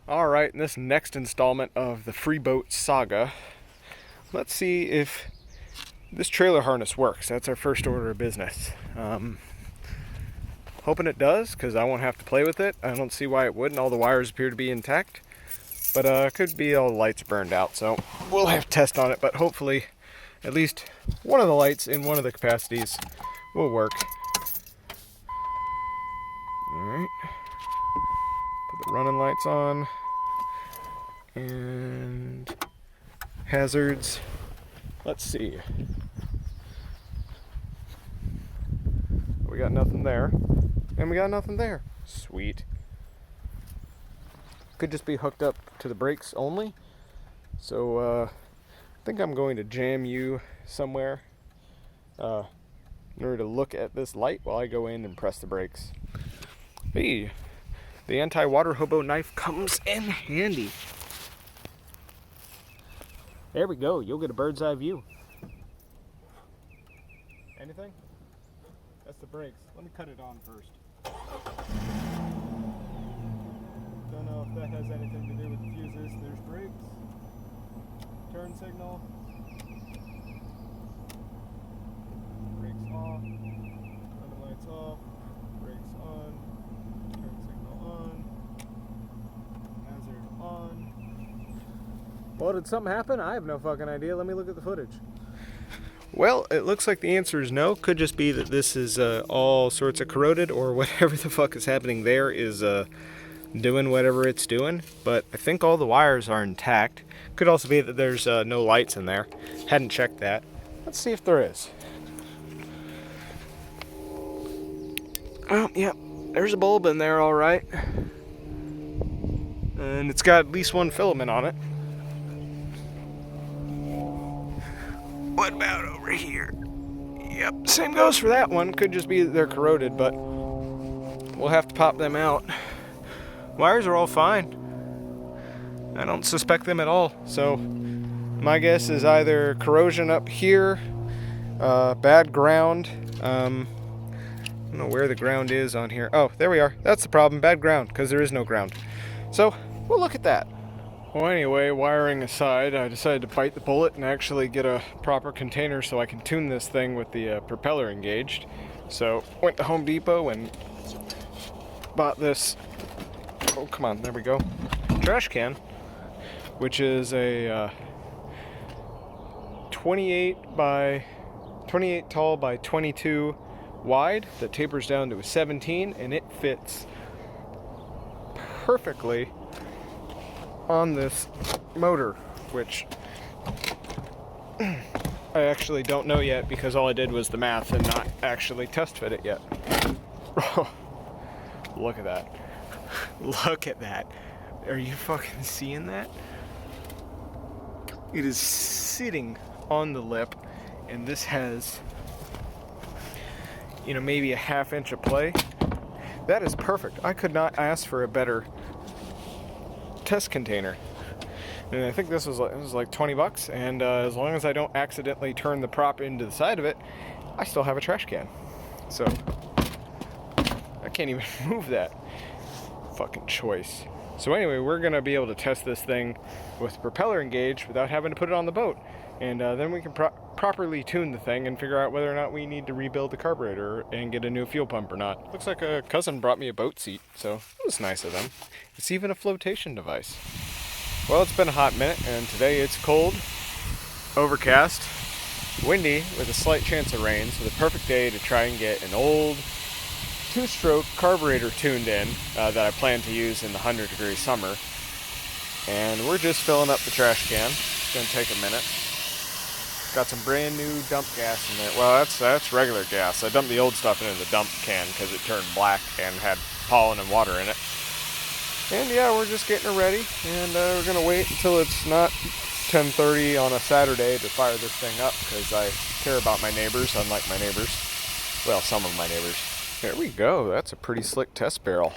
Alright, in this next installment of the free boat saga, let's see if this trailer harness works. That's our first order of business. Hoping it does, because I won't have to play with it. I don't see why it wouldn't. All the wires appear to be intact. But could be all the lights burned out, so we'll have to test on it. But hopefully, at least one of the lights in one of the capacities will work. Alright. Put the running lights on. And hazards. Let's see. We got nothing there. And we got nothing there. Sweet. Could just be hooked up to the brakes only. So I think I'm going to jam you somewhere in order to look at this light while I go in and press the brakes. Hey, the anti-water hobo knife comes in handy. There we go, you'll get a bird's eye view. Anything? That's the brakes. Let me cut it on first. Don't know if that has anything to do with the fuses. There's brakes. Turn signal. Brakes off. Running lights off. Brakes on. Turn signal on. Hazard on. Well, did something happen? I have no fucking idea. Let me look at the footage. Well, it looks like the answer is no. Could just be that this is all sorts of corroded, or whatever the fuck is happening there is doing whatever it's doing. But I think all the wires are intact. Could also be that there's no lights in there. Hadn't checked that. Let's see if there is. Oh, yeah. There's a bulb in there, all right. And it's got at least one filament on it. What about over here? Yep, same goes for that one. Could just be that they're corroded, but we'll have to pop them out. Wires are all fine. I don't suspect them at all. So my guess is either corrosion up here, bad ground. I don't know where the ground is on here. Oh, there we are. That's the problem, bad ground, because there is no ground. So we'll look at that. Well, anyway, wiring aside, I decided to bite the bullet and actually get a proper container so I can tune this thing with the propeller engaged. So, went to Home Depot and bought this, oh come on, there we go, trash can, which is a 28 tall by 22 wide that tapers down to a 17, and it fits perfectly on this motor, which I actually don't know yet because all I did was the math and not actually test fit it yet. Look at that. Look at that. Are you fucking seeing that? It is sitting on the lip, and this has, maybe a ½ inch of play. That is perfect. I could not ask for a better test container, and I think this was like $20, and as long as I don't accidentally turn the prop into the side of it, I still have a trash can. So I can't even move that fucking choice. So anyway, we're gonna be able to test this thing with the propeller engaged without having to put it on the boat, and then we can properly tune the thing and figure out whether or not we need to rebuild the carburetor and get a new fuel pump or not. Looks like a cousin brought me a boat seat, so it was nice of them. It's even a flotation device. Well, it's been a hot minute, and today it's cold, overcast, windy, with a slight chance of rain, so the perfect day to try and get an old two-stroke carburetor tuned in that I plan to use in the 100-degree summer. And we're just filling up the trash can. It's going to take a minute. Got some brand new dump gas in there. Well, that's regular gas. I dumped the old stuff into the dump can because it turned black and had pollen and water in it. And yeah, we're just getting it ready, and we're going to wait until it's not 10:30 on a Saturday to fire this thing up, because I care about my neighbors, unlike my neighbors. Well, some of my neighbors. There we go. That's a pretty slick test barrel.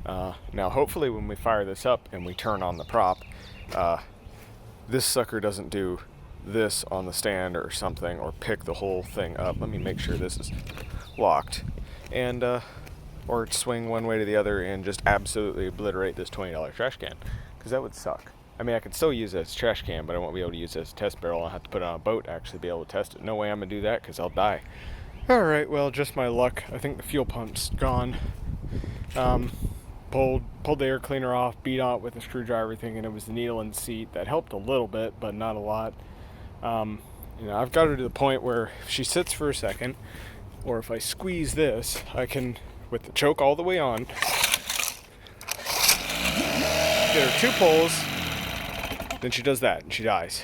Now, hopefully when we fire this up and we turn on the prop, this sucker doesn't do this on the stand or something, or pick the whole thing up. Let me make sure this is locked. And or swing one way to the other and just absolutely obliterate this $20 trash can, because that would suck. I mean, I could still use it as a trash can, but I won't be able to use it as a test barrel. I'll have to put it on a boat to actually be able to test it. No way I'm going to do that, because I'll die. Alright, well, just my luck. I think the fuel pump's gone. Pulled the air cleaner off, beat on it with a screwdriver, everything, and it was the needle in the seat. That helped a little bit, but not a lot. I've got her to the point where if she sits for a second, or if I squeeze this, I can, with the choke all the way on, get her 2 pulls. Then she does that, and she dies.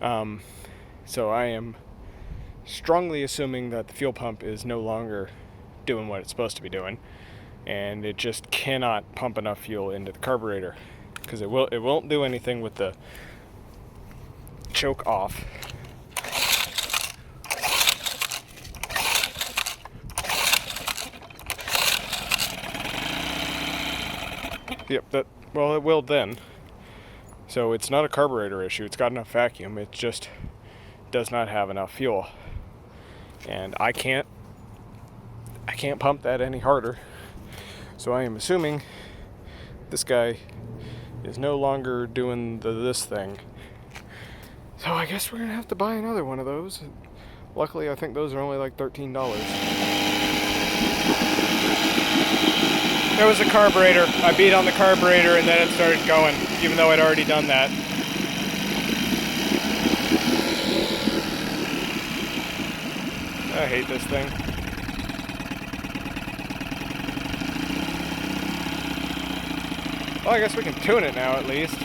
So I am strongly assuming that the fuel pump is no longer doing what it's supposed to be doing, and it just cannot pump enough fuel into the carburetor, because it won't do anything with the choke off. Yep, it will then. So it's not a carburetor issue. It's got enough vacuum. It just does not have enough fuel. And I can't pump that any harder. So I am assuming this guy is no longer doing this thing. So I guess we're gonna have to buy another one of those. Luckily, I think those are only like $13. There was a carburetor. I beat on the carburetor and then it started going, even though I'd already done that. I hate this thing. Well, I guess we can tune it now at least.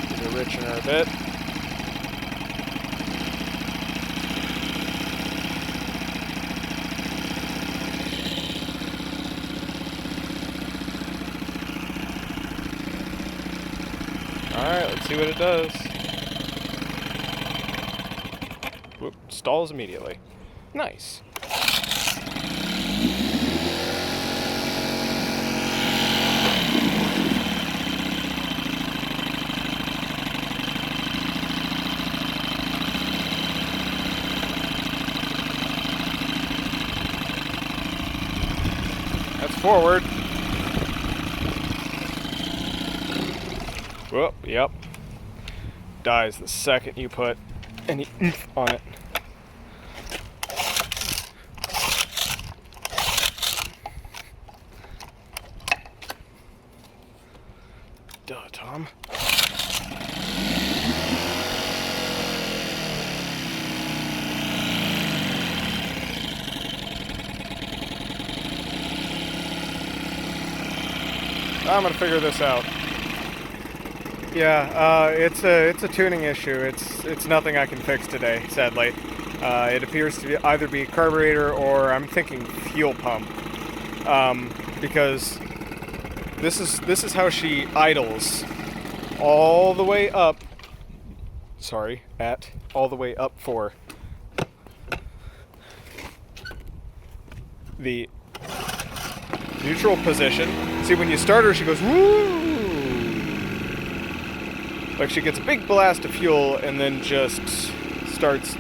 Give it a richen her a bit. Alright, let's see what it does. Whoop, stalls immediately. Nice. That's forward. Whoop, yep. Dies the second you put any oomph on it. Duh, Tom. I'm gonna figure this out. Yeah, it's a tuning issue. It's nothing I can fix today, sadly. It appears to either be carburetor or I'm thinking fuel pump, because this is how she idles all the way up. Sorry, all the way up for the neutral position. See, when you start her, she goes woo. Like she gets a big blast of fuel and then just starts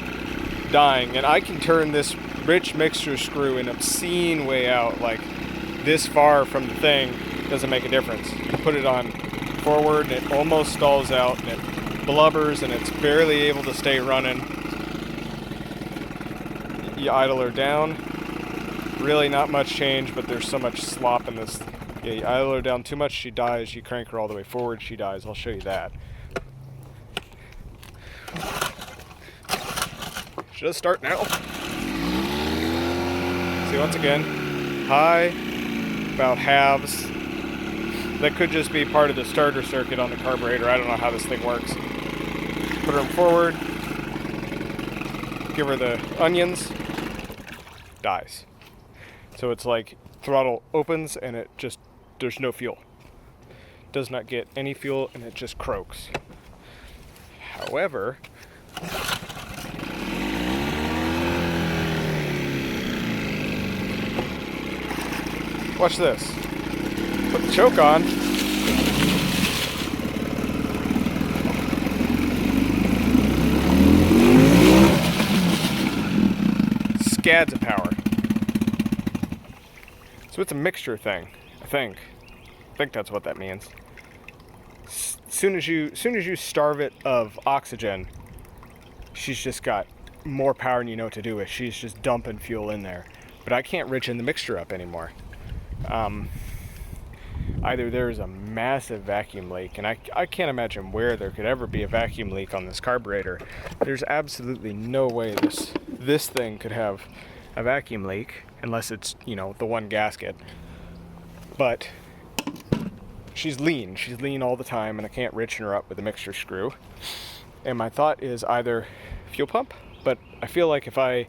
dying. And I can turn this rich mixture screw an obscene way out, like this far from the thing, doesn't make a difference. You put it on forward and it almost stalls out and it blubbers and it's barely able to stay running. You idle her down. Really not much change, but there's so much slop in this. Yeah, you idle her down too much, she dies. You crank her all the way forward, she dies. I'll show you that. Should I start now? See, once again, high, about halves. That could just be part of the starter circuit on the carburetor. I don't know how this thing works. Put her in forward. Give her the onions. Dies. So it's like throttle opens and it just, there's no fuel. Does not get any fuel and it just croaks. However, watch this. Put the choke on. scads of power. So it's a mixture thing, I think. I think that's what that means. Soon as you starve it of oxygen, she's just got more power than you know what to do with. She's just dumping fuel in there. But I can't richen the mixture up anymore. Either there's a massive vacuum leak, and I can't imagine where there could ever be a vacuum leak on this carburetor. There's absolutely no way this thing could have a vacuum leak unless it's, you know, the one gasket. But she's lean all the time, and I can't richen her up with a mixture screw. And my thought is either fuel pump, but I feel like if I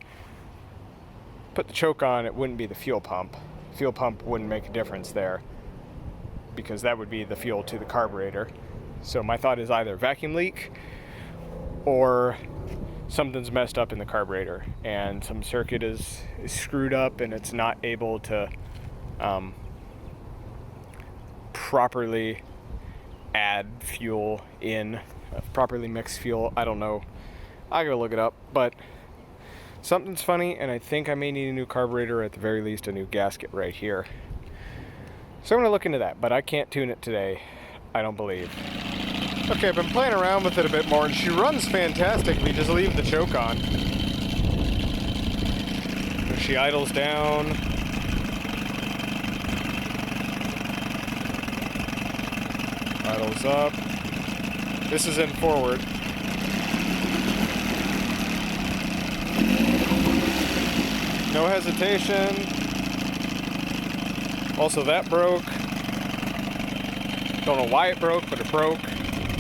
put the choke on, it wouldn't be the fuel pump. Fuel pump wouldn't make a difference there, because that would be the fuel to the carburetor. So my thought is either vacuum leak or something's messed up in the carburetor and some circuit is screwed up and it's not able to properly add fuel in, properly mix fuel. I don't know. I gotta look it up, but something's funny, and I think I may need a new carburetor, or at the very least a new gasket right here. So I'm going to look into that, but I can't tune it today, I don't believe. Okay, I've been playing around with it a bit more, and she runs fantastic if you just leave the choke on. She idles down. Idles up. This is in forward. No hesitation. Also, that broke. Don't know why it broke, but it broke.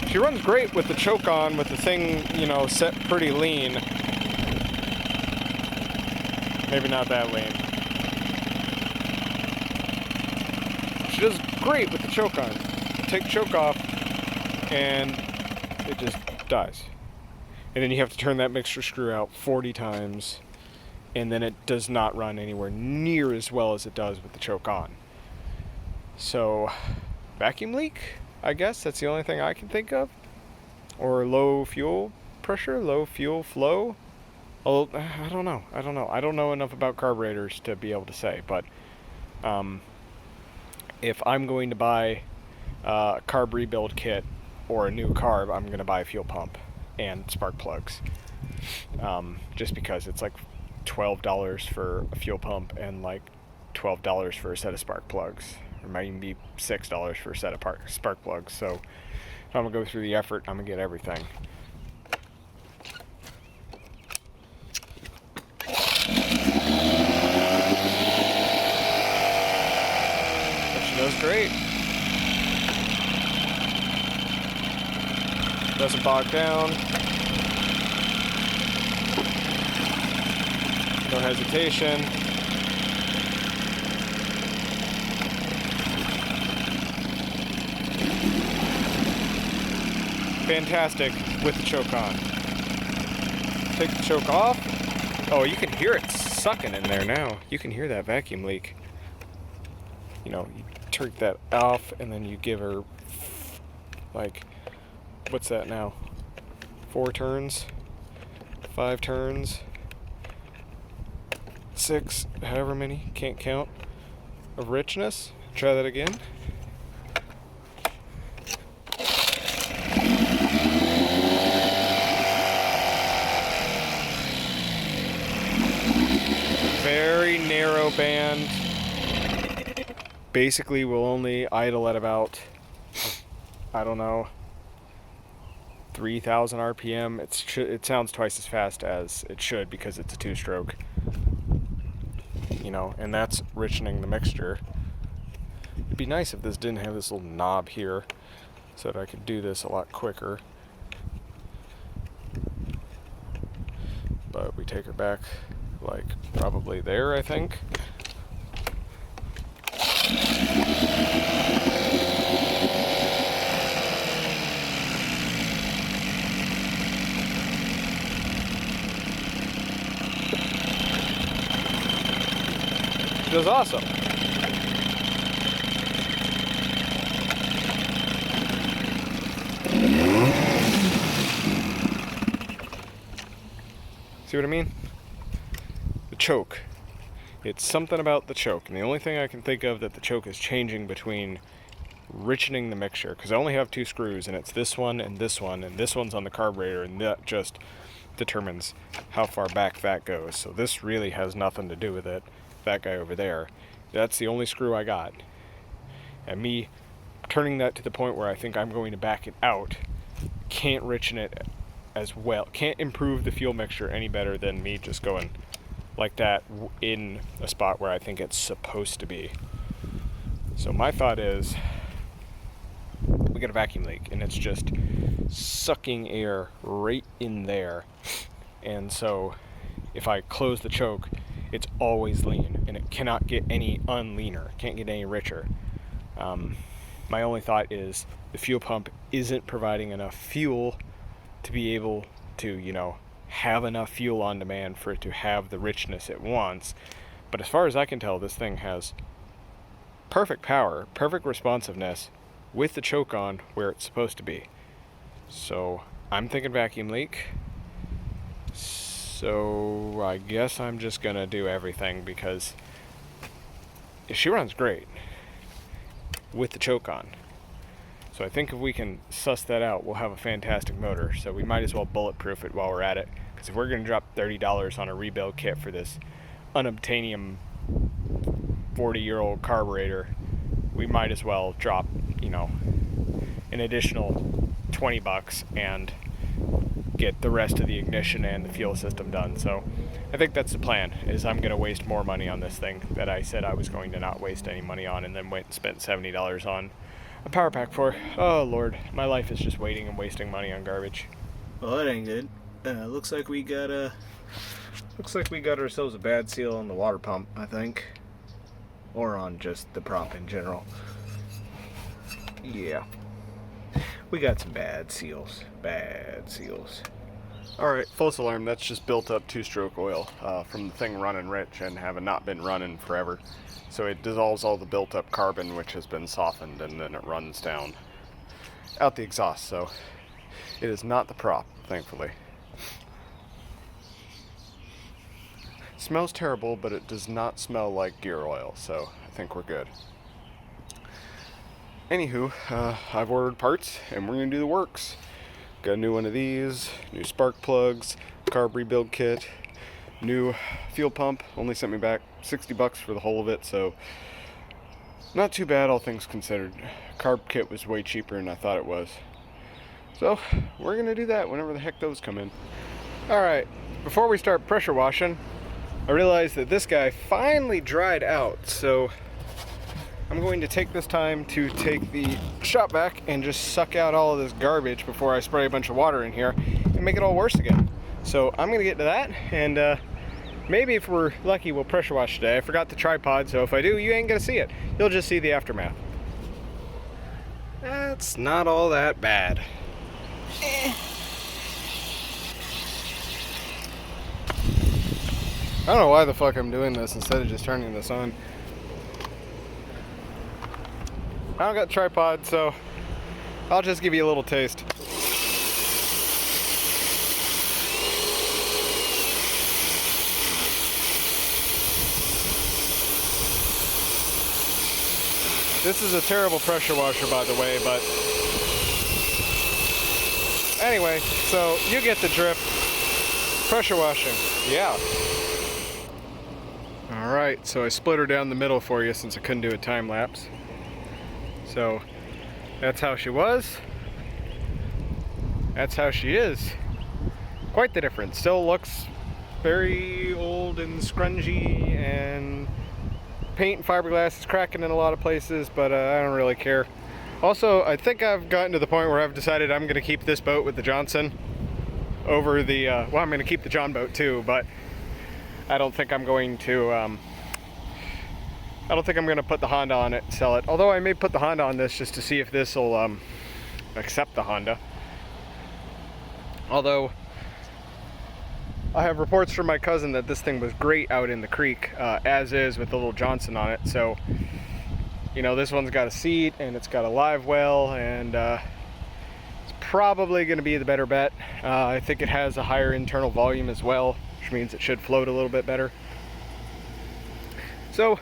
She runs great with the choke on, with the thing, you know, set pretty lean. Maybe not that lean. She does great with the choke on. Take choke off, and it just dies. And then you have to turn that mixture screw out 40 times, and then it does not run anywhere near as well as it does with the choke on. So, vacuum leak, I guess, that's the only thing I can think of. Or low fuel pressure, low fuel flow. Although, I don't know. I don't know enough about carburetors to be able to say, but if I'm going to buy a carb rebuild kit or a new carb, I'm going to buy a fuel pump and spark plugs. Just because it's like $12 for a fuel pump and like $12 for a set of spark plugs. It might even be $6 for a set of spark plugs. So if I'm going to go through the effort, I'm going to get everything. But she does great. Doesn't bog down. No hesitation. Fantastic with the choke on. Take the choke off. Oh, you can hear it sucking in there now. You can hear that vacuum leak. You know, you turn that off and then you give her, like, what's that now? 4 turns? 5 turns? 6, however many, can't count, of richness. Try that again. Very narrow band. Basically, we'll only idle at about, I don't know, 3,000 RPM. It sounds twice as fast as it should because it's a 2-stroke. You know, and that's richening the mixture. It'd be nice if this didn't have this little knob here so that I could do this a lot quicker. But we take her back like probably there, I think. It was awesome. See what I mean? The choke. It's something about the choke, and the only thing I can think of that the choke is changing between richening the mixture, because I only have 2 screws, and it's this one, and this one's on the carburetor, and that just determines how far back that goes. So this really has nothing to do with it. That guy over there, that's the only screw I got. And me turning that to the point where I think I'm going to back it out can't richen it as well, can't improve the fuel mixture any better than me just going like that in a spot where I think it's supposed to be. So my thought is, we got a vacuum leak and it's just sucking air right in there, and so if I close the choke, it's always lean and it cannot get any unleaner, can't get any richer. My only thought is the fuel pump isn't providing enough fuel to be able to, you know, have enough fuel on demand for it to have the richness it wants. But as far as I can tell, this thing has perfect power, perfect responsiveness with the choke on where it's supposed to be. So I'm thinking vacuum leak. So I guess I'm just gonna do everything, because she runs great with the choke on. So I think if we can suss that out, we'll have a fantastic motor. So we might as well bulletproof it while we're at it, because if we're gonna drop $30 on a rebuild kit for this unobtainium 40-year-old carburetor, we might as well drop, you know, an additional 20 bucks and get the rest of the ignition and the fuel system done. So I think that's the plan, is I'm gonna waste more money on this thing that I said I was going to not waste any money on, and then went and spent $70 on a power pack for. Oh Lord, my life is just waiting and wasting money on garbage. Well, that ain't good. Looks like we got ourselves a bad seal on the water pump, I think, or on just the prop in general. Yeah, we got some bad seals. Alright, false alarm. That's just built up 2-stroke oil from the thing running rich and having not been running forever. So it dissolves all the built up carbon, which has been softened, and then it runs down out the exhaust. So it is not the prop, thankfully. Smells terrible, but it does not smell like gear oil, so I think we're good. Anywho, I've ordered parts and we're gonna do the works. Got a new one of these, new spark plugs, carb rebuild kit, new fuel pump. Only sent me back 60 bucks for the whole of it, so not too bad, all things considered. Carb kit was way cheaper than I thought it was. So we're gonna do that whenever the heck those come in. Alright, before we start pressure washing, I realized that this guy finally dried out, so I'm going to take this time to take the shop vac and just suck out all of this garbage before I spray a bunch of water in here and make it all worse again. So I'm gonna get to that, and maybe if we're lucky we'll pressure wash today. I forgot the tripod, so if I do, you ain't gonna see it. You'll just see the aftermath. That's not all that bad. I don't know why the fuck I'm doing this instead of just turning this on. I don't got a tripod, so I'll just give you a little taste. This is a terrible pressure washer, by the way, but anyway, so you get the drift. Pressure washing, yeah. Alright, so I split her down the middle for you since I couldn't do a time lapse. So that's how she was. That's how she is. Quite the difference. Still looks very old and scrungy, and paint and fiberglass is cracking in a lot of places, but I don't really care. Also, I think I've gotten to the point where I've decided I'm going to keep this boat with the Johnson over the, well, I'm going to keep the Jon Boat too, but I don't think I'm going to, put the Honda on it and sell it. Although I may put the Honda on this just to see if this will accept the Honda. Although I have reports from my cousin that this thing was great out in the creek, as is, with the little Johnson on it. So, you know, this one's got a seat and it's got a live well, and it's probably going to be the better bet. I think it has a higher internal volume as well, which means it should float a little bit better. So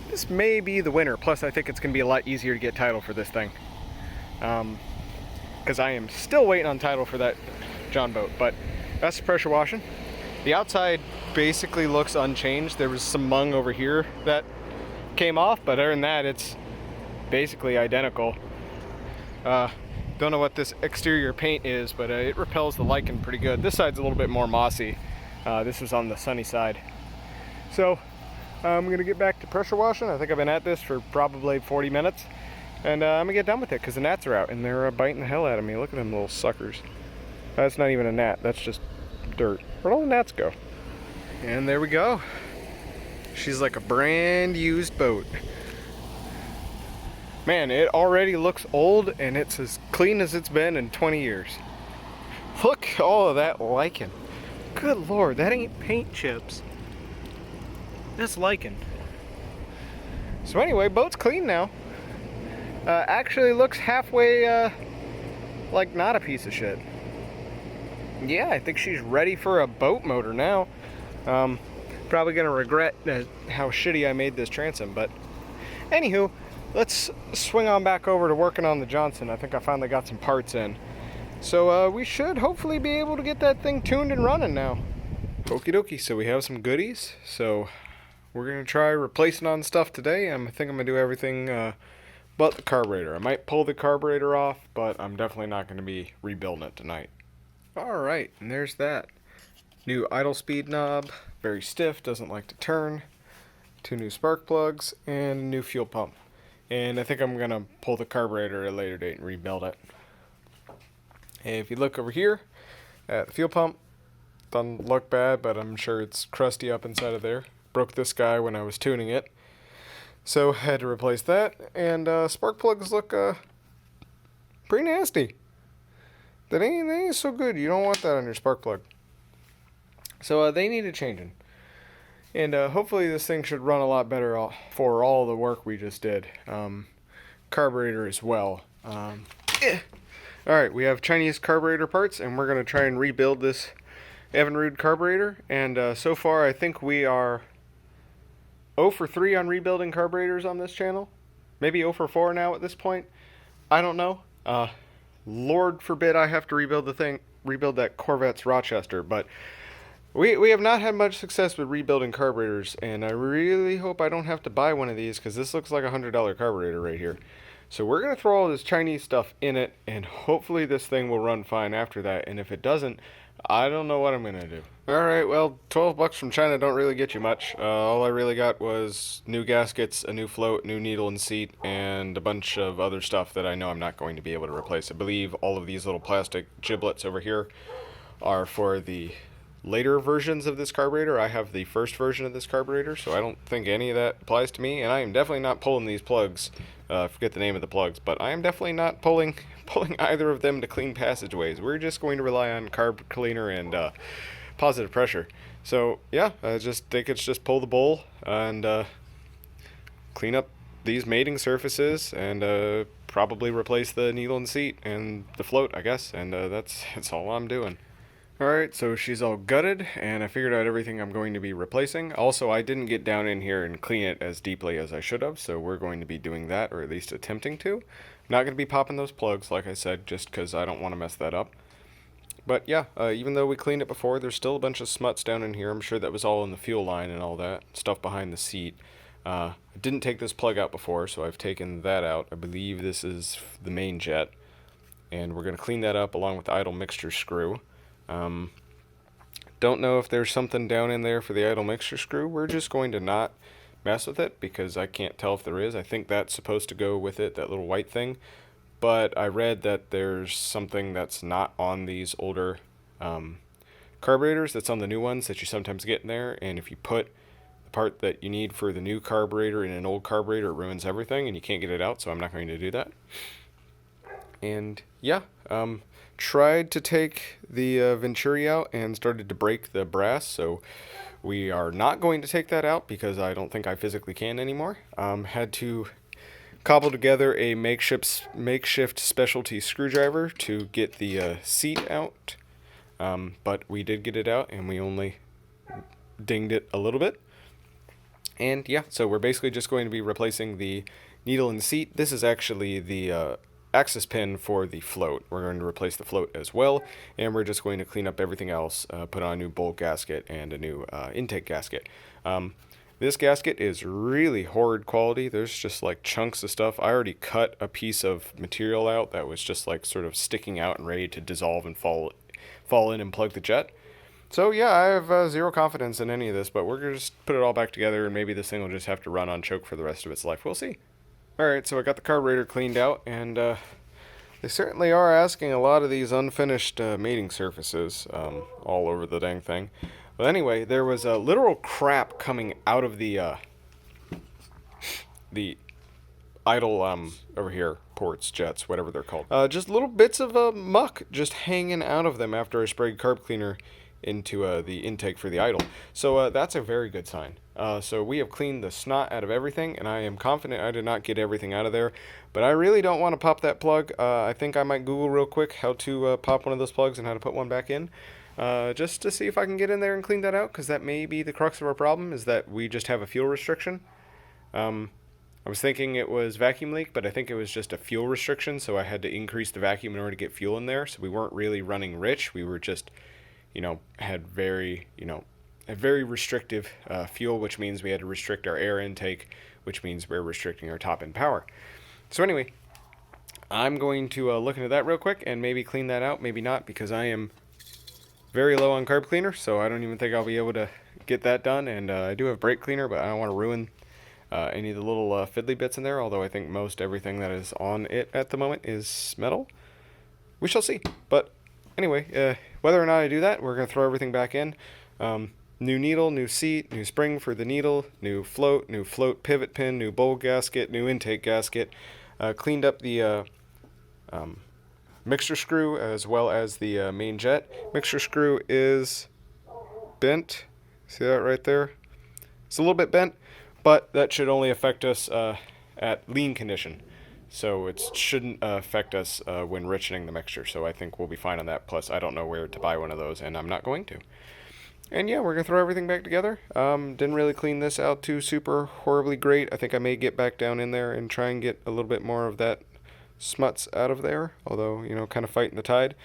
this may be the winner. Plus, I think it's going to be a lot easier to get title for this thing. Because I am still waiting on title for that Jon Boat. But that's the pressure washing. The outside basically looks unchanged. There was some mung over here that came off, but other than that, it's basically identical. Don't know what this exterior paint is, but it repels the lichen pretty good. This side's a little bit more mossy. This is on the sunny side. So I'm gonna get back to pressure washing. I think I've been at this for probably 40 minutes, and I'm gonna get done with it because the gnats are out and they're biting the hell out of me. Look at them little suckers. That's not even a gnat, that's just dirt. Where'd all the gnats go? And there we go. She's like a brand used boat. Man, it already looks old and it's as clean as it's been in 20 years. Look at all of that lichen. Good Lord, that ain't paint chips. That's lichen. So anyway, boat's clean now. Actually looks halfway like not a piece of shit. Yeah, I think she's ready for a boat motor now. Probably gonna regret how shitty I made this transom, but anywho, let's swing on back over to working on the Johnson. I think I finally got some parts in. So we should hopefully be able to get that thing tuned and running now. Okie dokie, so we have some goodies. So we're gonna try replacing on stuff today. I think I'm gonna do everything but the carburetor. I might pull the carburetor off, but I'm definitely not gonna be rebuilding it tonight. Alright, and there's that. New idle speed knob, very stiff, doesn't like to turn. 2 new spark plugs, and a new fuel pump. And I think I'm going to pull the carburetor at a later date and rebuild it. And if you look over here at the fuel pump, doesn't look bad, but I'm sure it's crusty up inside of there. Broke this guy when I was tuning it, so had to replace that. And spark plugs look pretty nasty. That ain't so good. You don't want that on your spark plug. So they needed changing. And hopefully this thing should run a lot better for all the work we just did. Carburetor as well. Alright, we have Chinese carburetor parts, and we're going to try and rebuild this Evinrude carburetor. And so far I think we are 0 for 3 on rebuilding carburetors on this channel. Maybe 0 for 4 now at this point. I don't know. Lord forbid I have to rebuild that Corvette's Rochester, but we have not had much success with rebuilding carburetors, and I really hope I don't have to buy one of these, because this looks like a $100 carburetor right here. So we're going to throw all this Chinese stuff in it, and hopefully this thing will run fine after that, and if it doesn't, I don't know what I'm going to do. Alright, well, 12 bucks from China don't really get you much. All I really got was new gaskets, a new float, new needle and seat, and a bunch of other stuff that I know I'm not going to be able to replace. I believe all of these little plastic giblets over here are for the later versions of this carburetor. I have the first version of this carburetor, so I don't think any of that applies to me, and I am definitely not pulling these plugs. I forget the name of the plugs, but I am definitely not pulling either of them to clean passageways. We're just going to rely on carb cleaner and positive pressure. So yeah, I just think it's just pull the bowl and clean up these mating surfaces, and probably replace the needle and seat and the float, I guess, and that's all I'm doing. Alright, so she's all gutted, and I figured out everything I'm going to be replacing. Also, I didn't get down in here and clean it as deeply as I should have, so we're going to be doing that, or at least attempting to. I'm not going to be popping those plugs, like I said, just because I don't want to mess that up. But yeah, even though we cleaned it before, there's still a bunch of smuts down in here. I'm sure that was all in the fuel line and all that, stuff behind the seat. I didn't take this plug out before, so I've taken that out. I believe this is the main jet, and we're going to clean that up along with the idle mixture screw. Don't know if there's something down in there for the idle mixture screw. We're just going to not mess with it because I can't tell if there is. I think that's supposed to go with it, that little white thing. But I read that there's something that's not on these older carburetors that's on the new ones that you sometimes get in there. And if you put the part that you need for the new carburetor in an old carburetor, it ruins everything and you can't get it out. So I'm not going to do that. And yeah, tried to take the Venturi out and started to break the brass, so we are not going to take that out because I don't think I physically can anymore. Had to cobble together a makeshift specialty screwdriver to get the seat out, but we did get it out, and we only dinged it a little bit. And yeah, so we're basically just going to be replacing the needle and seat. This is actually the axis pin for the float. We're going to replace the float as well, and we're just going to clean up everything else, put on a new bolt gasket and a new intake gasket. This gasket is really horrid quality. There's just like chunks of stuff. I already cut a piece of material out that was just like sort of sticking out and ready to dissolve and fall in and plug the jet. So yeah, I have zero confidence in any of this, but we're going to just put it all back together, and maybe this thing will just have to run on choke for the rest of its life. We'll see. Alright, so I got the carburetor cleaned out, and they certainly are asking a lot of these unfinished mating surfaces all over the dang thing. But anyway, there was literal crap coming out of the idle over here, ports, jets, whatever they're called. Just little bits of muck just hanging out of them after I sprayed carb cleaner into the intake for the idle. So that's a very good sign. So we have cleaned the snot out of everything, and I am confident I did not get everything out of there. But I really don't want to pop that plug. I think I might Google real quick how to pop one of those plugs and how to put one back in. Just to see if I can get in there and clean that out, because that may be the crux of our problem, is that we just have a fuel restriction. I was thinking it was vacuum leak, but I think it was just a fuel restriction, so I had to increase the vacuum in order to get fuel in there. So we weren't really running rich. We were just, had very restrictive fuel, which means we had to restrict our air intake, which means we're restricting our top end power. So anyway, I'm going to look into that real quick and maybe clean that out, maybe not, because I am very low on carb cleaner, so I don't even think I'll be able to get that done. And I do have brake cleaner, but I don't want to ruin any of the little fiddly bits in there, although I think most everything that is on it at the moment is metal. We shall see. But anyway, whether or not I do that, we're going to throw everything back in. New needle, new seat, new spring for the needle, new float pivot pin, new bowl gasket, new intake gasket. Cleaned up the mixture screw as well as the main jet. Mixture screw is bent. See that right there? It's a little bit bent, but that should only affect us at lean condition. So it shouldn't affect us when richening the mixture. So I think we'll be fine on that. Plus, I don't know where to buy one of those, and I'm not going to. And yeah, we're going to throw everything back together. Didn't really clean this out too super horribly great. I think I may get back down in there and try and get a little bit more of that smuts out of there, although, kind of fighting the tide.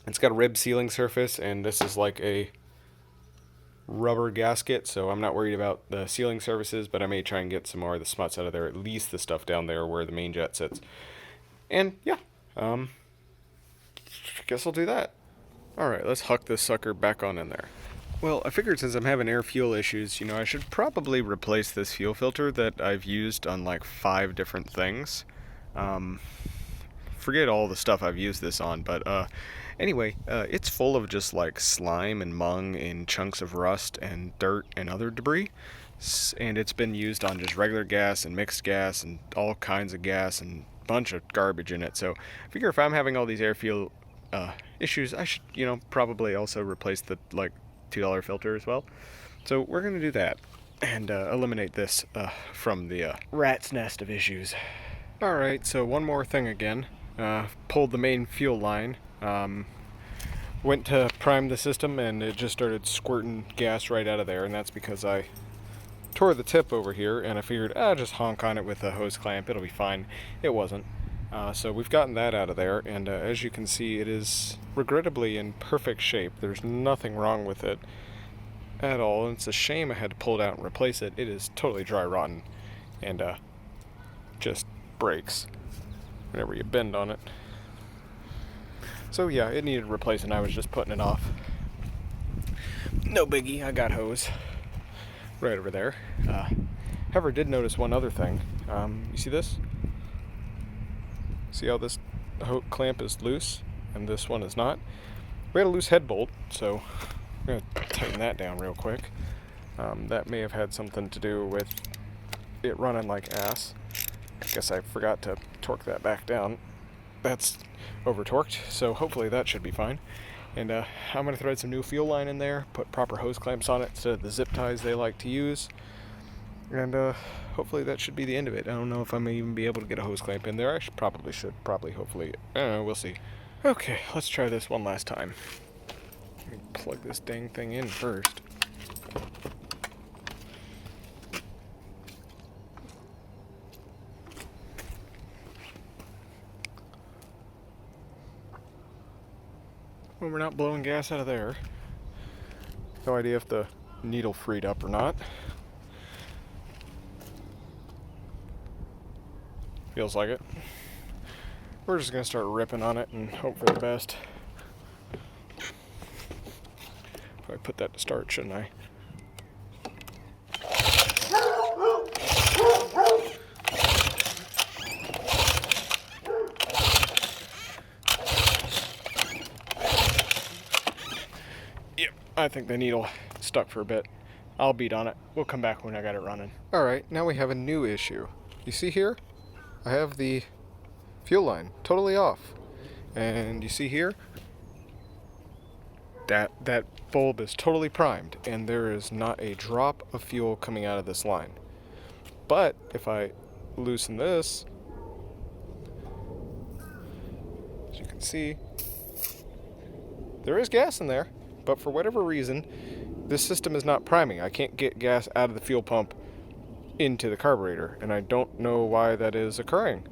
It's got a rib sealing surface, and this is like a rubber gasket, so I'm not worried about the sealing surfaces, but I may try and get some more of the smuts out of there, at least the stuff down there where the main jet sits. And yeah, guess I'll do that. Alright, let's huck this sucker back on in there. Well, I figured since I'm having air fuel issues, I should probably replace this fuel filter that I've used on like 5 different things. Forget all the stuff I've used this on, but anyway, it's full of just like slime and mung and chunks of rust and dirt and other debris. And it's been used on just regular gas and mixed gas and all kinds of gas and a bunch of garbage in it. So I figure if I'm having all these air fuel issues, I should, probably also replace the like $2 filter as well. So we're going to do that and eliminate this from the rat's nest of issues. Alright, so one more thing again. Pulled the main fuel line. Went to prime the system and it just started squirting gas right out of there, and that's because I tore the tip over here and I figured, just honk on it with a hose clamp, it'll be fine. It wasn't. So we've gotten that out of there, and as you can see, it is regrettably in perfect shape. There's nothing wrong with it at all, and it's a shame I had to pull it out and replace it. It is totally dry rotten and just breaks whenever you bend on it. So yeah, it needed replacing. I was just putting it off. No biggie, I got hose right over there. However, did notice one other thing. You see this? See how this clamp is loose and this one is not? We had a loose head bolt, so I'm going to tighten that down real quick. That may have had something to do with it running like ass. I guess I forgot to torque that back down. That's over torqued, so hopefully that should be fine. And I'm going to thread some new fuel line in there, put proper hose clamps on it instead of the zip ties they like to use. And hopefully that should be the end of it. I don't know if I may even be able to get a hose clamp in there. I probably, hopefully. I don't know, we'll see. Okay, let's try this one last time. Let me plug this dang thing in first. Well, we're not blowing gas out of there. No idea if the needle freed up or not. Feels like it. We're just gonna start ripping on it and hope for the best. I put that to start, shouldn't I? Yep, I think the needle stuck for a bit. I'll beat on it. We'll come back when I got it running. Alright, now we have a new issue. You see here? I have the fuel line totally off. And you see here? That bulb is totally primed, and there is not a drop of fuel coming out of this line. But if I loosen this, as you can see, there is gas in there, but for whatever reason, this system is not priming. I can't get gas out of the fuel pump into the carburetor, and I don't know why that is occurring.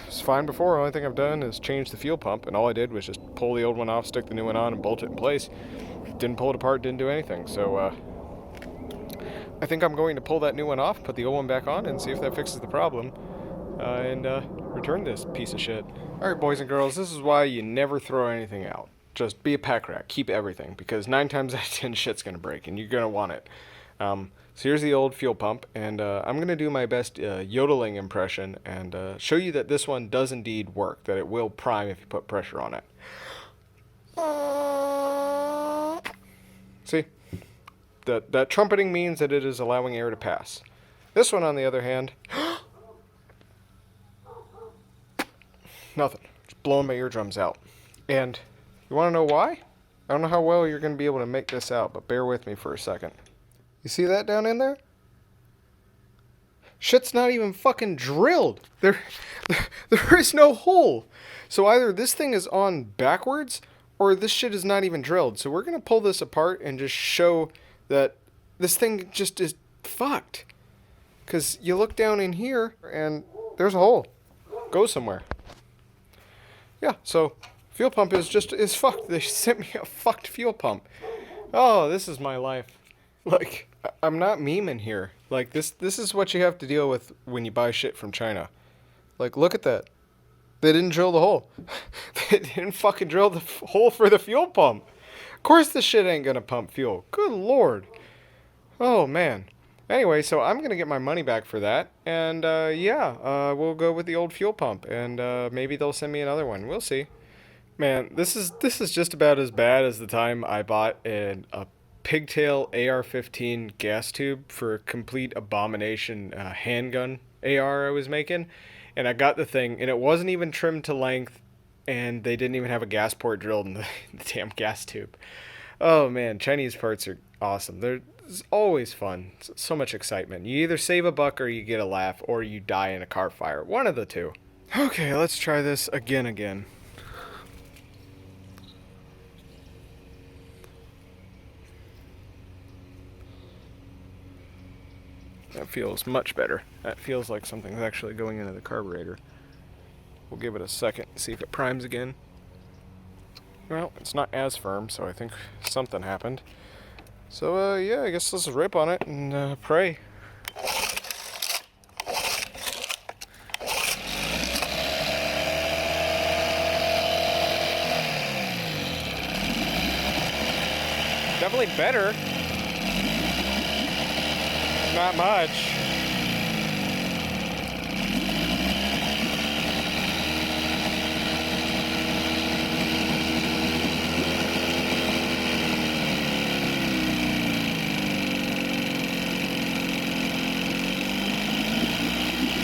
It's fine before. The only thing I've done is change the fuel pump, and all I did was just pull the old one off, stick the new one on, and bolt it in place. Didn't pull it apart, didn't do anything. So I think I'm going to pull that new one off, put the old one back on, and see if that fixes the problem, and return this piece of shit. Alright, boys and girls, this is why you never throw anything out. Just be a pack rat. Keep everything, because 9 times out of 10 shit's going to break, and you're going to want it. So here's the old fuel pump, and I'm going to do my best yodeling impression and show you that this one does indeed work, that it will prime if you put pressure on it. See? That trumpeting means that it is allowing air to pass. This one, on the other hand, nothing. Just blowing my eardrums out. And you want to know why? I don't know how well you're going to be able to make this out, but bear with me for a second. You see that down in there? Shit's not even fucking drilled. There is no hole. So either this thing is on backwards, or this shit is not even drilled. So we're going to pull this apart and just show that this thing just is fucked. Because you look down in here, and there's a hole. Go somewhere. Yeah, so fuel pump is fucked. They sent me a fucked fuel pump. Oh, this is my life. Like, I'm not memeing here. Like, this is what you have to deal with when you buy shit from China. Like, look at that. They didn't drill the hole. They didn't fucking drill the hole for the fuel pump. Of course this shit ain't gonna pump fuel. Good lord. Oh, man. Anyway, so I'm gonna get my money back for that. And, we'll go with the old fuel pump. And, maybe they'll send me another one. We'll see. Man, this is just about as bad as the time I bought a pigtail AR-15 gas tube for a complete abomination handgun AR I was making, and I got the thing, and it wasn't even trimmed to length, and they didn't even have a gas port drilled in the damn gas tube. Oh man, Chinese parts are awesome. They're always fun. So much excitement. You either save a buck or you get a laugh, or you die in a car fire. One of the two. Okay, let's try this again. That feels much better. That feels like something's actually going into the carburetor. We'll give it a second, see if it primes again. Well, it's not as firm, so I think something happened. So, yeah, I guess let's rip on it and pray. Definitely better. Not much.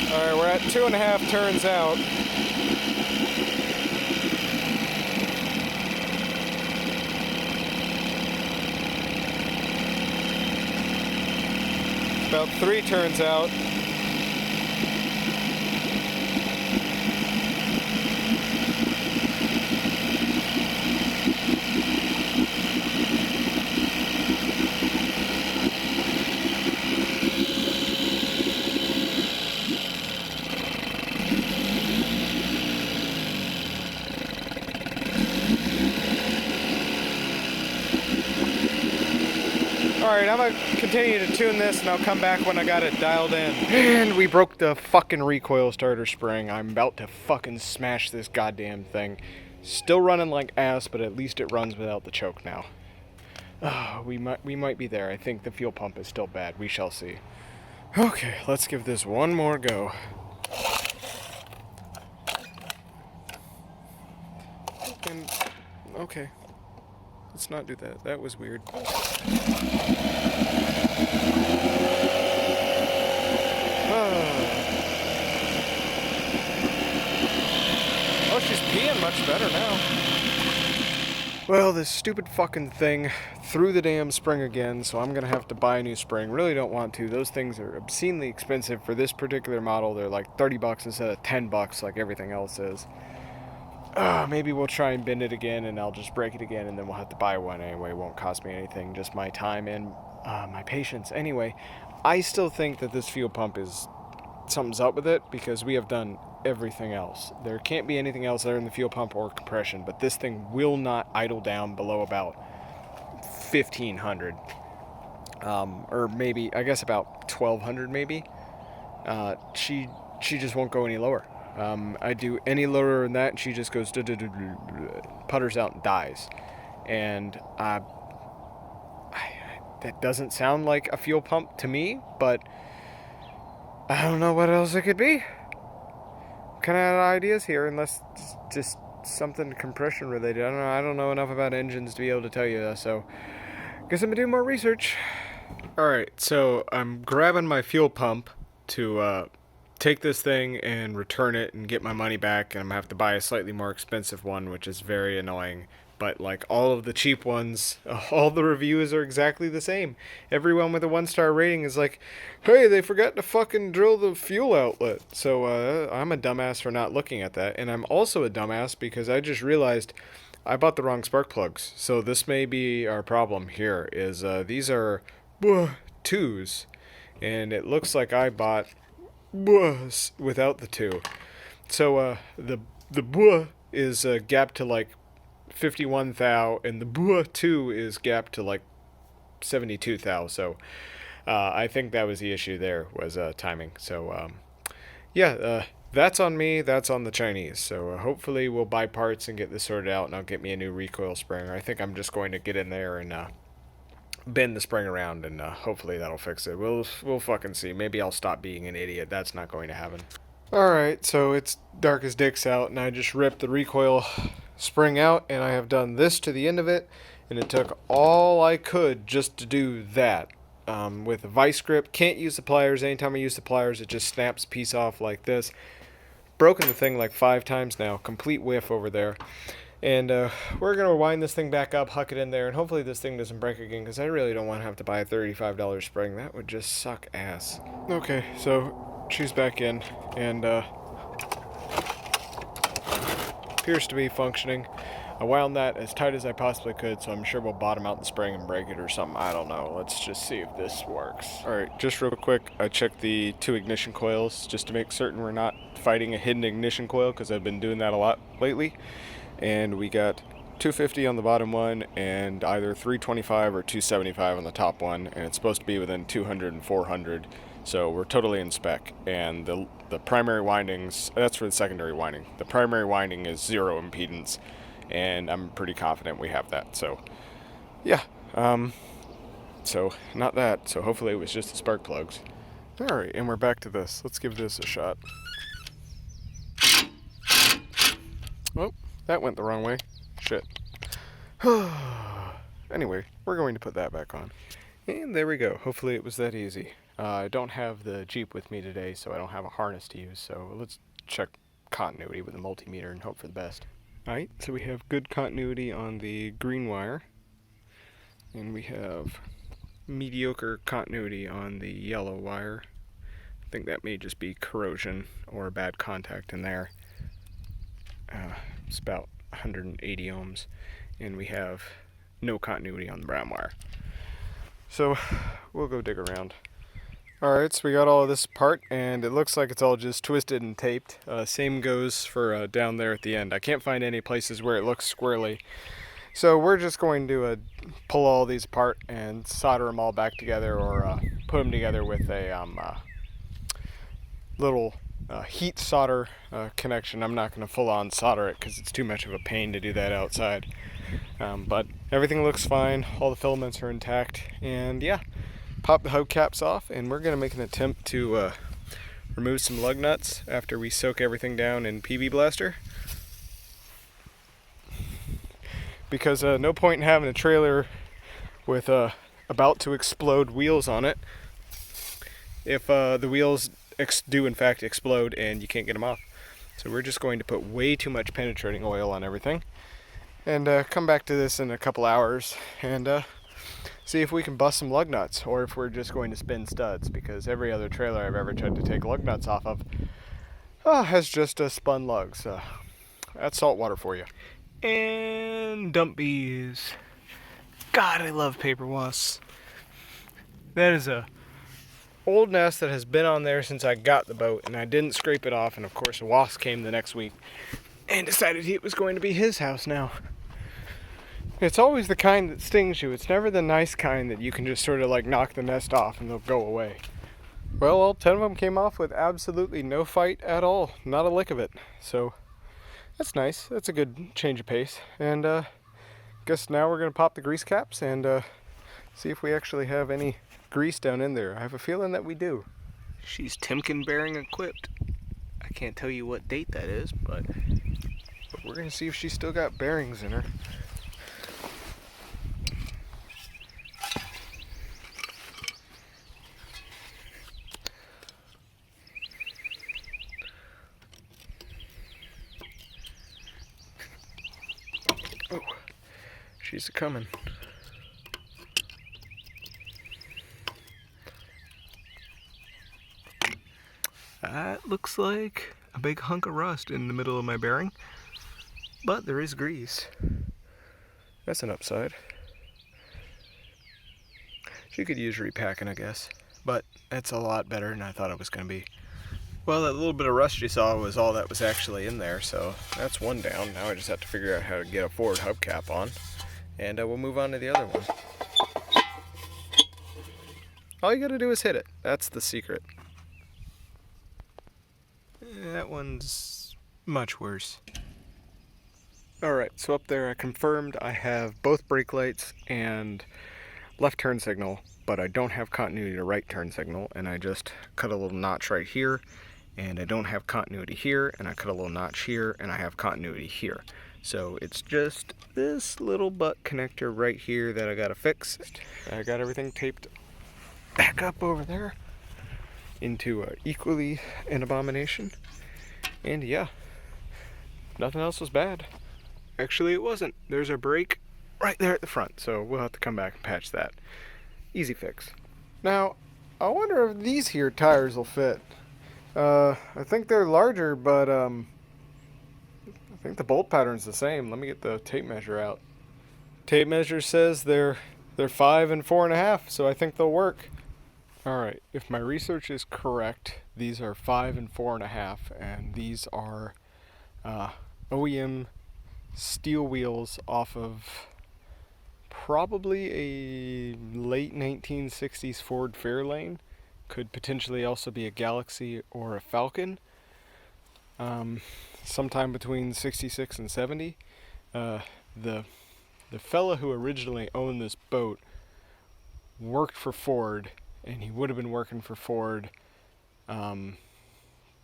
Alright, we're at 2.5 turns out. About 3 turns out. Alright, I'm gonna continue to tune this and I'll come back when I got it dialed in. And we broke the fucking recoil starter spring. I'm about to fucking smash this goddamn thing. Still running like ass, but at least it runs without the choke now. We might be there. I think the fuel pump is still bad. We shall see. Okay, let's give this one more go. And okay. Let's not do that. That was weird. Oh, she's peeing much better now. Well, this stupid fucking thing threw the damn spring again, so I'm gonna have to buy a new spring. Really don't want to. Those things are obscenely expensive for this particular model. They're like 30 bucks instead of 10 bucks like everything else is. Maybe we'll try and bend it again and I'll just break it again and then we'll have to buy one anyway. It won't cost me anything, just my time and my patience. Anyway, I still think that this fuel pump is something's up with it because we have done everything else. There can't be anything else other than the fuel pump or compression, but this thing will not idle down below about 1,500. Or maybe, I guess about 1,200 maybe. She just won't go any lower. I do any lower than that and she just goes putters out and dies. And that doesn't sound like a fuel pump to me, but I don't know what else it could be. Kind of out of ideas here, unless it's just something compression related. I don't know enough about engines to be able to tell you that, so guess I'm gonna do more research. Alright, so I'm grabbing my fuel pump to take this thing and return it and get my money back, and I'm gonna have to buy a slightly more expensive one, which is very annoying. But like all of the cheap ones, all the reviews are exactly the same. Everyone with a 1-star rating is like, hey, they forgot to fucking drill the fuel outlet. So I'm a dumbass for not looking at that. And I'm also a dumbass because I just realized I bought the wrong spark plugs. So this may be our problem here, is these are 2s. And it looks like I bought without the 2. So the is gapped to like 51 thou, and the 2 is gapped to like 72 thou. So I think that was the issue there, was timing. So that's on me, that's on the Chinese. So hopefully we'll buy parts and get this sorted out, and I'll get me a new recoil spring. I think I'm just going to get in there and bend the spring around, and hopefully that'll fix it. We'll fucking see. Maybe I'll stop being an idiot. That's not going to happen. Alright, so it's dark as dicks out, and I just ripped the recoil spring out, and I have done this to the end of it, and it took all I could just to do that. With a vice grip, can't use the pliers. Anytime I use the pliers, it just snaps a piece off like this. Broken the thing like 5 times now. Complete whiff over there. And we're going to wind this thing back up, huck it in there, and hopefully this thing doesn't break again, because I really don't want to have to buy a $35 spring. That would just suck ass. Okay, so she's back in, and appears to be functioning. I wound that as tight as I possibly could, so I'm sure we'll bottom out the spring and break it or something. I don't know. Let's just see if this works. Alright, just real quick, I checked the 2 ignition coils just to make certain we're not fighting a hidden ignition coil, because I've been doing that a lot lately. And we got 250 on the bottom one and either 325 or 275 on the top one, and it's supposed to be within 200 and 400, so we're totally in spec. And the primary windings, that's for the secondary winding. The primary winding is 0 impedance, and I'm pretty confident we have that. So yeah, so not that, so hopefully it was just the spark plugs. Alright, and we're back to this. Let's give this a shot. Oh, that went the wrong way. Shit. Anyway, we're going to put that back on. And there we go. Hopefully it was that easy. I don't have the Jeep with me today, so I don't have a harness to use. So let's check continuity with a multimeter and hope for the best. Alright, so we have good continuity on the green wire. And we have mediocre continuity on the yellow wire. I think that may just be corrosion or bad contact in there. It's about 180 ohms, and we have no continuity on the brown wire. So we'll go dig around. Alright, so we got all of this apart, and it looks like it's all just twisted and taped. Same goes for down there at the end. I can't find any places where it looks squarely. So we're just going to pull all these apart and solder them all back together, or put them together with a little heat solder connection. I'm not going to full on solder it because it's too much of a pain to do that outside. But everything looks fine. All the filaments are intact. And yeah, pop the hubcaps off, and we're going to make an attempt to remove some lug nuts after we soak everything down in PB Blaster. Because no point in having a trailer with about to explode wheels on it if the wheels do in fact explode and you can't get them off. So we're just going to put way too much penetrating oil on everything and come back to this in a couple hours and see if we can bust some lug nuts, or if we're just going to spin studs, because every other trailer I've ever tried to take lug nuts off of has just spun lugs. That's saltwater for you. And dump bees. God, I love paper wasps. That is a old nest that has been on there since I got the boat, and I didn't scrape it off, and of course a wasp came the next week and decided it was going to be his house now. It's always the kind that stings you. It's never the nice kind that you can just sort of like knock the nest off and they'll go away. Well, all 10 of them came off with absolutely no fight at all. Not a lick of it. So that's nice. That's a good change of pace. And guess now we're going to pop the grease caps and see if we actually have any grease down in there. I have a feeling that we do. She's Timken bearing equipped. I can't tell you what date that is, but we're going to see if she's still got bearings in her. Oh, she's a coming. That looks like a big hunk of rust in the middle of my bearing, but there is grease. That's an upside. She could use repacking, I guess, but that's a lot better than I thought it was going to be. Well, that little bit of rust you saw was all that was actually in there, so that's one down. Now I just have to figure out how to get a forward hubcap on, and we'll move on to the other one. All you gotta do is hit it. That's the secret. That one's much worse. Alright, so up there I confirmed I have both brake lights and left turn signal, but I don't have continuity to right turn signal, and I just cut a little notch right here, and I don't have continuity here, and I cut a little notch here, and I have continuity here. So it's just this little butt connector right here that I gotta fix. I got everything taped back up over there into equally an abomination. And yeah, nothing else was bad. Actually, it wasn't. There's a brake right there at the front, so we'll have to come back and patch that. Easy fix. Now, I wonder if these here tires will fit. I think they're larger, but I think the bolt pattern's the same. Let me get the tape measure out. Tape measure says they're 5 and 4.5, so I think they'll work. Alright, if my research is correct, these are 5 and 4.5, and these are OEM steel wheels off of probably a late 1960s Ford Fairlane. Could potentially also be a Galaxy or a Falcon. Sometime between 66 and 70. The fella who originally owned this boat worked for Ford, and he would have been working for Ford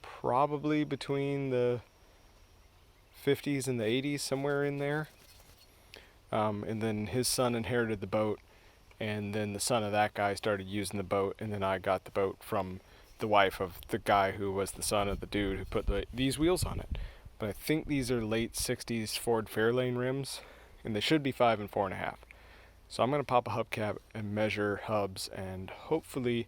probably between the 50s and the 80s, somewhere in there. And then his son inherited the boat, and then the son of that guy started using the boat, and then I got the boat from the wife of the guy who was the son of the dude who put these wheels on it. But I think these are late 60s Ford Fairlane rims, and they should be 5 and 4.5. So I'm going to pop a hubcap and measure hubs, and hopefully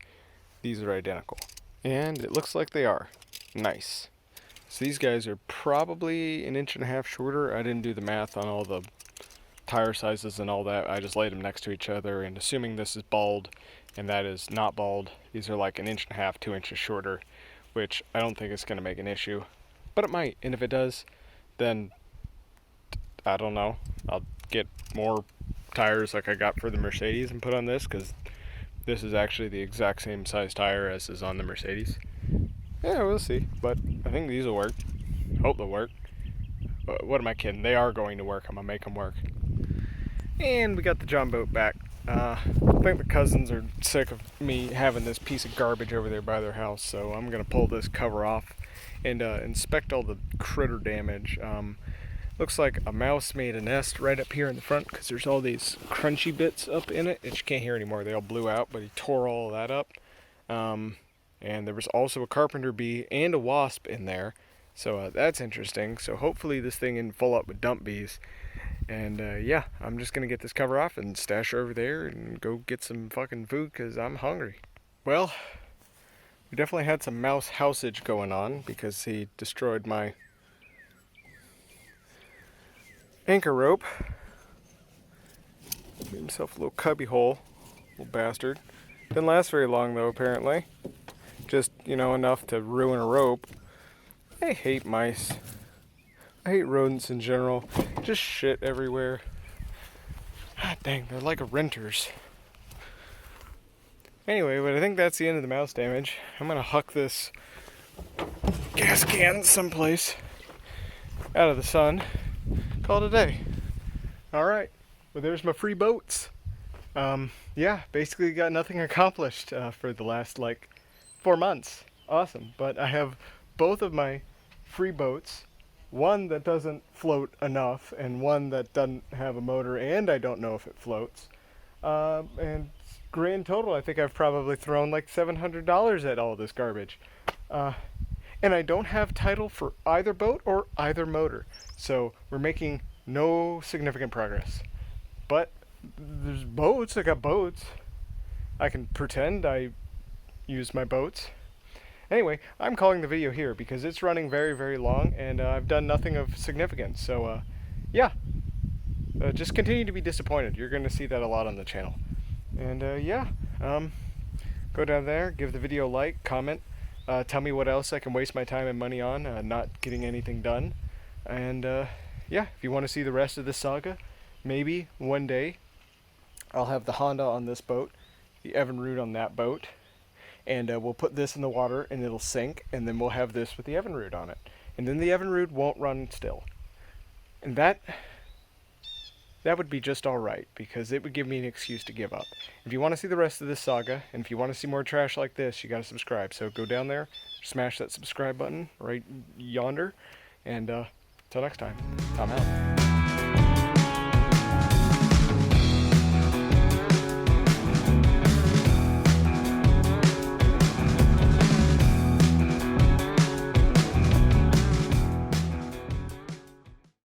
these are identical. And it looks like they are. Nice. So these guys are probably 1.5 inches shorter. I didn't do the math on all the tire sizes and all that. I just laid them next to each other, and assuming this is bald and that is not bald, these are like 1.5 inches, 2 inches shorter, which I don't think is going to make an issue. But it might, and if it does, then I don't know. I'll get more tires like I got for the Mercedes and put on this, because this is actually the exact same size tire as is on the Mercedes. Yeah, we'll see, but I think these will work. Hope they'll work. What am I kidding? They are going to work. I'm gonna make them work. And we got the Jon Boat back. I think the cousins are sick of me having this piece of garbage over there by their house, so I'm gonna pull this cover off and inspect all the critter damage. Looks like a mouse made a nest right up here in the front, because there's all these crunchy bits up in it that you can't hear anymore. They all blew out, but he tore all of that up. And there was also a carpenter bee and a wasp in there, so that's interesting. So hopefully this thing isn't full up with dump bees. And yeah, I'm just gonna get this cover off and stash her over there and go get some fucking food, because I'm hungry. Well, we definitely had some mouse housage going on, because he destroyed my anchor rope. Made himself a little cubby hole, little bastard. Didn't last very long though, apparently. Just, you know, enough to ruin a rope. I hate mice. I hate rodents in general. Just shit everywhere. God dang, they're like renters. Anyway, but I think that's the end of the mouse damage. I'm gonna huck this gas can someplace out of the sun. Call it a day. Alright, well there's my free boats. Yeah, basically got nothing accomplished for the last like 4 months. Awesome, but I have both of my free boats. One that doesn't float enough, and one that doesn't have a motor, and I don't know if it floats. And grand total, I think I've probably thrown like $700 at all this garbage. And I don't have title for either boat or either motor. So we're making no significant progress. But there's boats, I got boats. I can pretend I use my boats. Anyway, I'm calling the video here because it's running very, very long, and I've done nothing of significance. So, yeah, just continue to be disappointed. You're going to see that a lot on the channel. And, yeah, go down there, give the video a like, comment, tell me what else I can waste my time and money on, not getting anything done. And, yeah, if you want to see the rest of this saga, maybe one day I'll have the Honda on this boat, the Evinrude on that boat, and we'll put this in the water and it'll sink, and then we'll have this with the Evinrude on it. And then the Evinrude won't run still. And that would be just alright, because it would give me an excuse to give up. If you want to see the rest of this saga, and if you want to see more trash like this, you gotta subscribe. So go down there, smash that subscribe button right yonder, and till next time, I'm out.